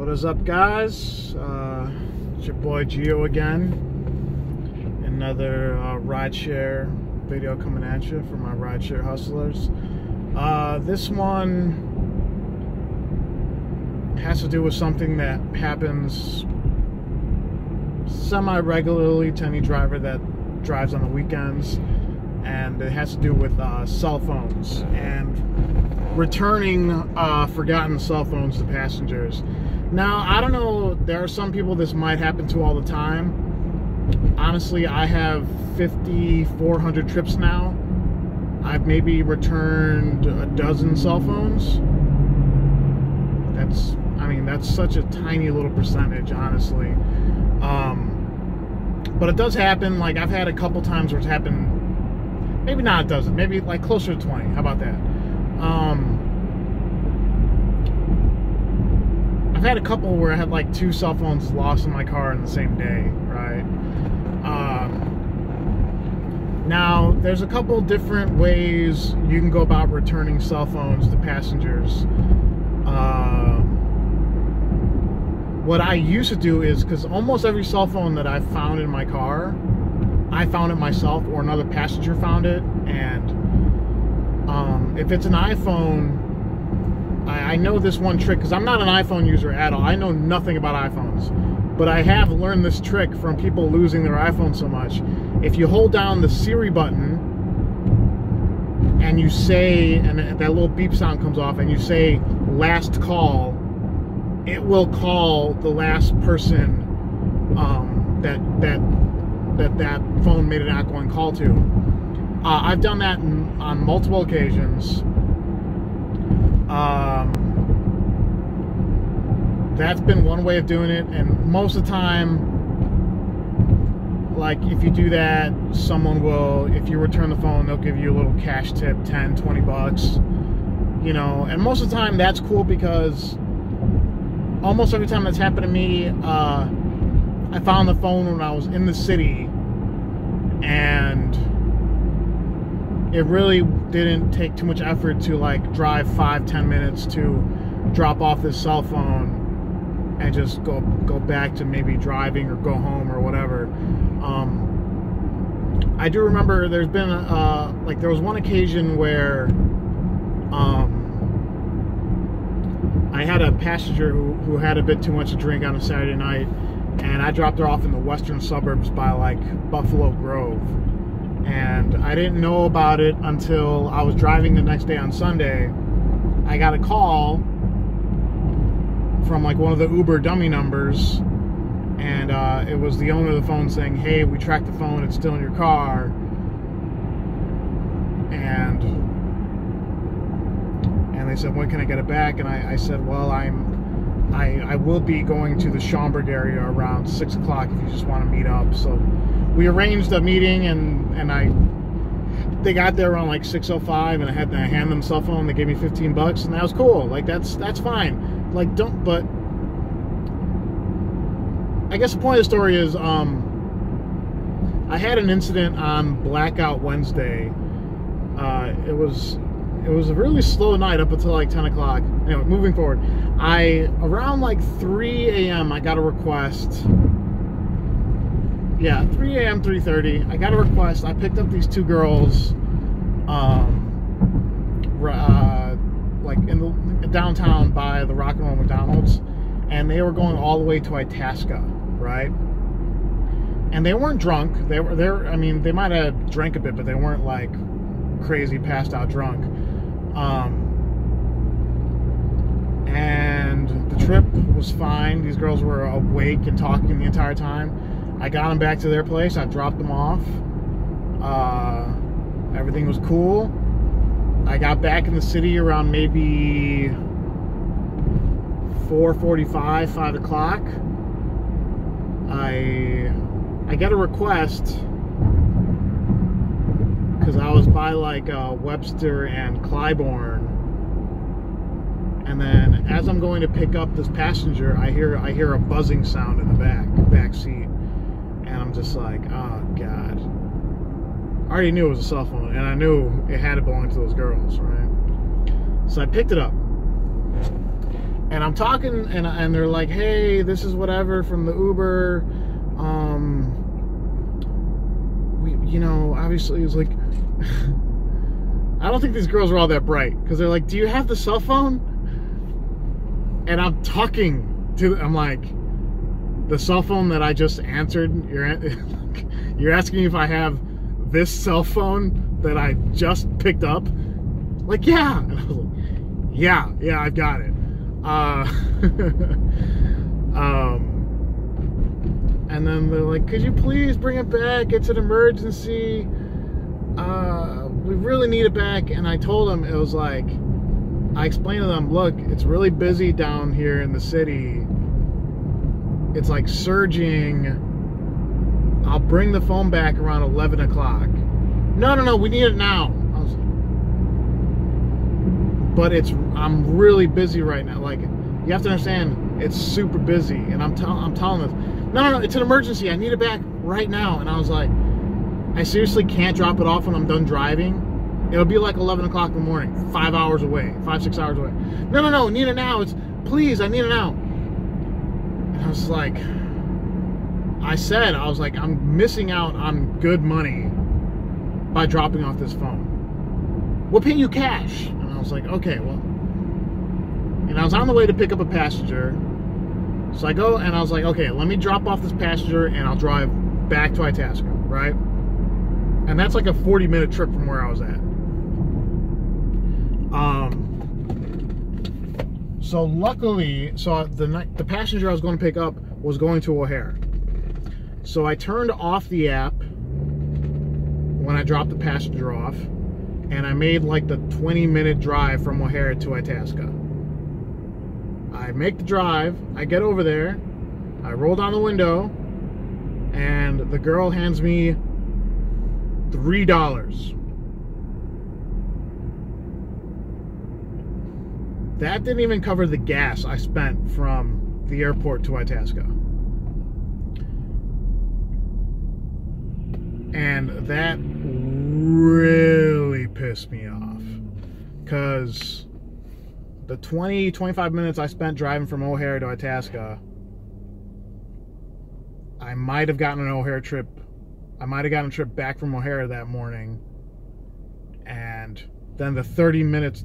What is up, guys? It's your boy Gio again. Another rideshare video coming at you for my rideshare hustlers. This one has to do with something that happens semi-regularly to any driver that drives on the weekends, and it has to do with cell phones and returning forgotten cell phones to passengers. Now, I don't know, there are some people this might happen to all the time. Honestly, I have 5,400 trips now. I've maybe returned a dozen cell phones. That's such a tiny little percentage, honestly. But it does happen. Like, I've had a couple times where it's happened, maybe not a dozen, maybe like closer to 20. How about that? I've had a couple where I had like 2 cell phones lost in my car in the same day, right? Now, there's a couple different ways you can go about returning cell phones to passengers. What I used to do is, because almost every cell phone that I've found in my car, I found it myself or another passenger found it. And if it's an iPhone, I know this one trick, because I'm not an iPhone user at all. I know nothing about iPhones, but I have learned this trick from people losing their iPhone so much. If you hold down the Siri button and you say, and that little beep sound comes off, and you say last call, it will call the last person that phone made an outgoing call to. I've done that on multiple occasions. That's been one way of doing it, and most of the time, like, if you do that, someone will, if you return the phone, they'll give you a little cash tip, 10, 20 bucks, you know. And most of the time that's cool, because almost every time that's happened to me, I found the phone when I was in the city, and it really didn't take too much effort to like drive 5-10 minutes to drop off this cell phone and just go back to maybe driving or go home or whatever. I do remember there's been like, there was one occasion where I had a passenger who had a bit too much to drink on a Saturday night, and I dropped her off in the western suburbs by like Buffalo Grove. And I didn't know about it until I was driving the next day on Sunday. I got a call from like one of the Uber dummy numbers, and it was the owner of the phone saying, hey, we tracked the phone, it's still in your car. And they said, when can I get it back? And I said, well, I will be going to the Schaumburg area around 6 o'clock if you just want to meet up. So we arranged a meeting, and they got there around like 6:05, and I had to hand them a cell phone. They gave me 15 bucks, and that was cool. Like, that's fine. Like, but I guess the point of the story is, I had an incident on Blackout Wednesday. It was a really slow night up until like 10 o'clock. Anyway, moving forward, around like 3 a.m. I got a request. Yeah, 3 a.m., 3:30. I got a request. I picked up these 2 girls, like in the downtown by the Rock and Roll McDonald's, and they were going all the way to Itasca, right? And they weren't drunk. They were. I mean, they might have drank a bit, but they weren't like crazy passed out drunk. And the trip was fine. These girls were awake and talking the entire time. I got them back to their place. I dropped them off. Everything was cool. I got back in the city around maybe 4:45, 5 o'clock. I get a request because I was by like Webster and Clybourne, and then as I'm going to pick up this passenger, I hear a buzzing sound in the back seat, and I'm just like, oh god. I already knew it was a cell phone, and I knew it had to belong to those girls, right? So I picked it up, And I'm talking, and they're like, hey, this is whatever from the Uber. You know, obviously, it's like, I don't think these girls were all that bright, because they're like, do you have the cell phone? And I'm talking to, I'm like, the cell phone that I just answered, you're asking me if I have this cell phone that I just picked up? Like, yeah. And I was like, yeah, I've got it. And then they're like, could you please bring it back? It's an emergency. We really need it back. And I told them, it was like, I explained to them, look, it's really busy down here in the city. It's like surging. I'll bring the phone back around 11 o'clock. No, we need it now. But I'm really busy right now. Like, you have to understand, it's super busy. And I'm telling them, no, it's an emergency. I need it back right now. And I was like, I seriously can't drop it off when I'm done driving. It'll be like 11 o'clock in the morning, 5 hours away, 5-6 hours away. No, need it now. Please, I need it now. And I was like, I was like, I'm missing out on good money by dropping off this phone. We'll pay you cash. And I was like, okay, well. And I was on the way to pick up a passenger. So I go and I was like, okay, let me drop off this passenger and I'll drive back to Itasca, right? And that's like a 40-minute trip from where I was at. So luckily, the passenger I was going to pick up was going to O'Hare. So I turned off the app when I dropped the passenger off, and I made like the 20-minute drive from O'Hare to Itasca. I make the drive, I get over there, I roll down the window, and the girl hands me $3. That didn't even cover the gas I spent from the airport to Itasca. And that really pissed me off, because the 20-25 minutes I spent driving from O'Hare to Itasca, I might have gotten an O'Hare trip. I might have gotten a trip back from O'Hare that morning, and then the 40 minutes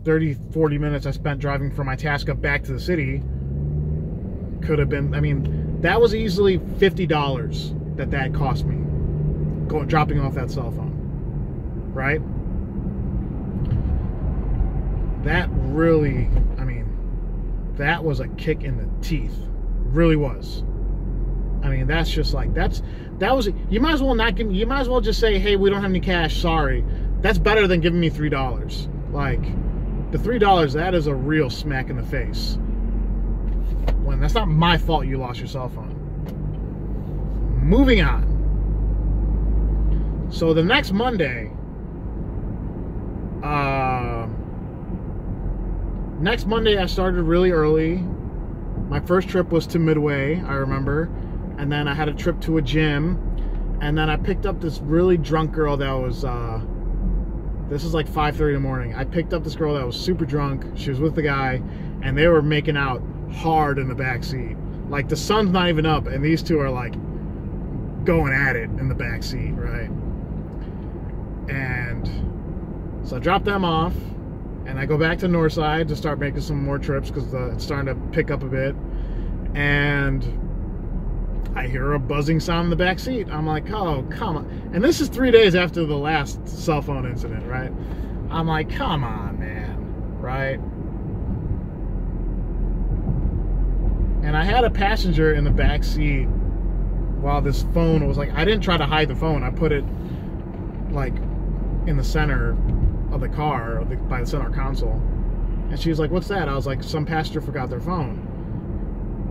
I spent driving from Itasca back to the city could have been, I mean, that was easily $50 that cost me, dropping off that cell phone, right? That really, I mean, that was a kick in the teeth, really was. I mean, that's just like, that was, you might as well not give me, you might as well just say, hey, we don't have any cash, sorry. That's better than giving me $3. Like, the $3, that is a real smack in the face. When that's not my fault you lost your cell phone. Moving on. So the next Monday, I started really early. My first trip was to Midway, I remember. And then I had a trip to a gym. And then I picked up this really drunk girl that was, this is like 5:30 in the morning. I picked up this girl that was super drunk. She was with the guy, and they were making out hard in the back seat. Like, the sun's not even up, and these two are like going at it in the back seat, right? And so I dropped them off, and I go back to Northside to start making some more trips because it's starting to pick up a bit. And I hear a buzzing sound in the back seat. I'm like, oh, come on. And this is 3 days after the last cell phone incident, right? I'm like, come on, man, right? And I had a passenger in the back seat while this phone was like, I didn't try to hide the phone. I put it like in the center of the car, by the center console. And she was like, what's that? I was like, some passenger forgot their phone.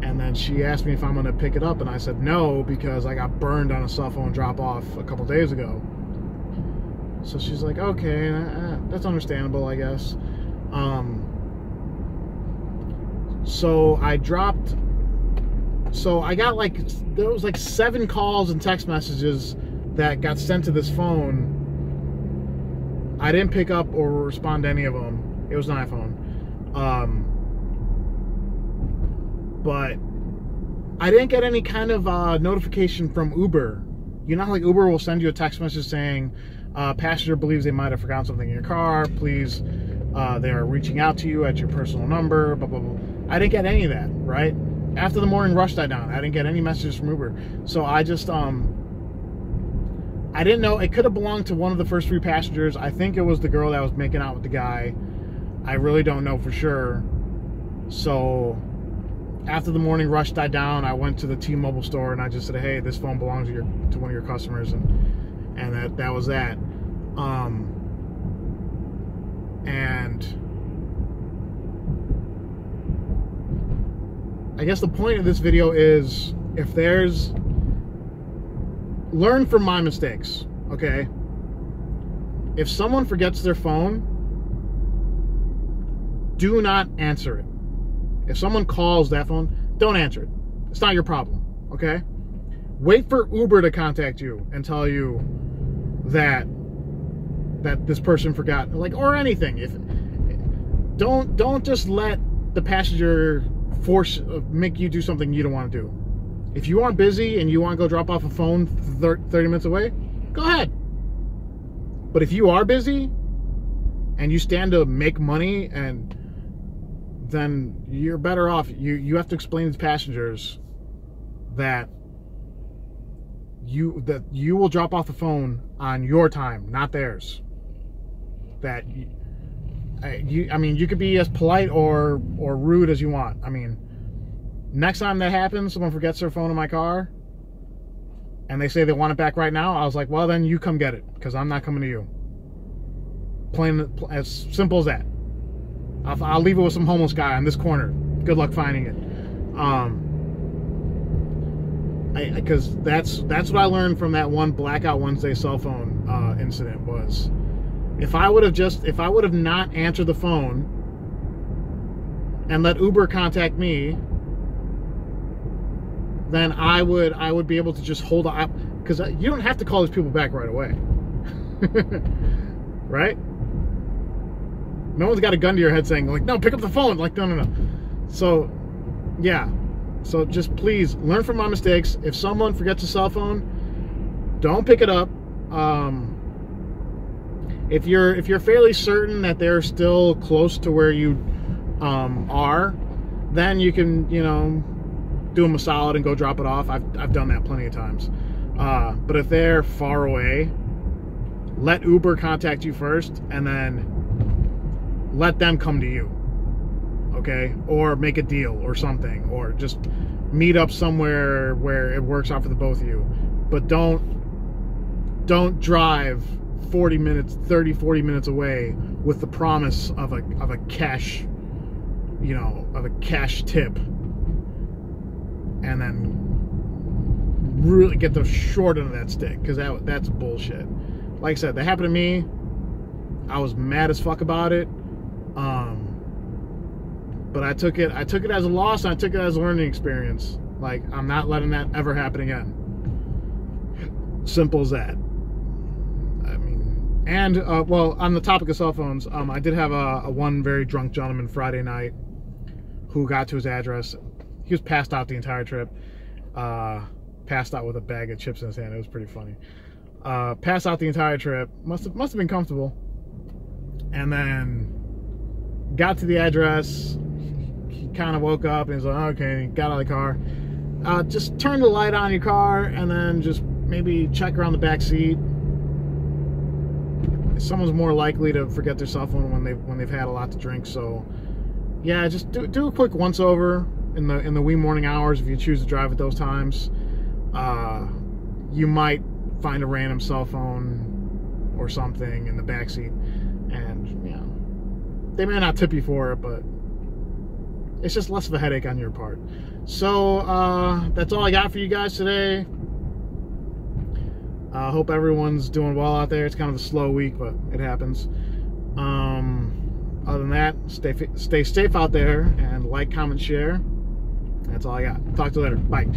And then she asked me if I'm going to pick it up, and I said no, because I got burned on a cell phone drop-off a couple days ago. So she's like, okay, that's understandable, I guess. So I got like, there was like 7 calls and text messages that got sent to this phone. I didn't pick up or respond to any of them. It was an iPhone. but I didn't get any kind of notification from Uber. You know how like Uber will send you a text message saying, passenger believes they might have forgotten something in your car. Please, they are reaching out to you at your personal number, blah, blah, blah. I didn't get any of that, right? After the morning rush died down, I didn't get any messages from Uber. So I just, I didn't know. It could have belonged to one of the first 3 passengers. I think it was the girl that was making out with the guy. I really don't know for sure. So after the morning rush died down, I went to the T-Mobile store and I just said, hey, this phone belongs to one of your customers, and that was that. And I guess the point of this video is, learn from my mistakes, okay? If someone forgets their phone, do not answer it. If someone calls that phone, don't answer it. It's not your problem, okay? Wait for Uber to contact you and tell you that this person forgot, like, or anything. Don't just let the passenger make you do something you don't want to do. If you aren't busy and you want to go drop off a phone 30 minutes away, go ahead. But if you are busy and you stand to make money, and then you're better off. You have to explain to passengers that you will drop off the phone on your time, not theirs. That I mean, you could be as polite or rude as you want. I mean, next time that happens, someone forgets their phone in my car and they say they want it back right now, I was like, well, then you come get it, because I'm not coming to you. Plain, as simple as that. I'll leave it with some homeless guy on this corner. Good luck finding it. Because that's what I learned from that one Blackout Wednesday cell phone incident was, if I would have not answered the phone and let Uber contact me, then I would be able to just hold on, because you don't have to call these people back right away. Right? No one's got a gun to your head saying, like, no, pick up the phone. Like, no. So, yeah. So just please learn from my mistakes. If someone forgets a cell phone, don't pick it up. If you're fairly certain that they're still close to where you are, then you can, do them a solid and go drop it off. I've done that plenty of times. But if they're far away, let Uber contact you first, and then let them come to you, okay? Or make a deal or something, or just meet up somewhere where it works out for the both of you. But don't drive 40 minutes away with the promise of a cash, of a cash tip, and then really get the short end of that stick, because that's bullshit. Like I said, that happened to me. I was mad as fuck about it. But I took it as a loss, and I took it as a learning experience. Like, I'm not letting that ever happen again. Simple as that. I mean, and well, on the topic of cell phones, I did have one very drunk gentleman Friday night who got to his address. He was passed out the entire trip. Passed out with a bag of chips in his hand. It was pretty funny. Passed out the entire trip. Must have been comfortable. And then got to the address. He kind of woke up and he's like, okay. He got out of the car. Just turn the light on your car, and then just maybe check around the back seat. Someone's more likely to forget their cell phone when they've had a lot to drink. So yeah, just do a quick once over in the wee morning hours if you choose to drive at those times. You might find a random cell phone or something in the back seat, and they may not tip you for it, but it's just less of a headache on your part. So that's all I got for you guys today. I hope everyone's doing well out there. It's kind of a slow week, but it happens. Other than that, stay safe out there, and like, comment, share. That's all I got. Talk to you later. Bye.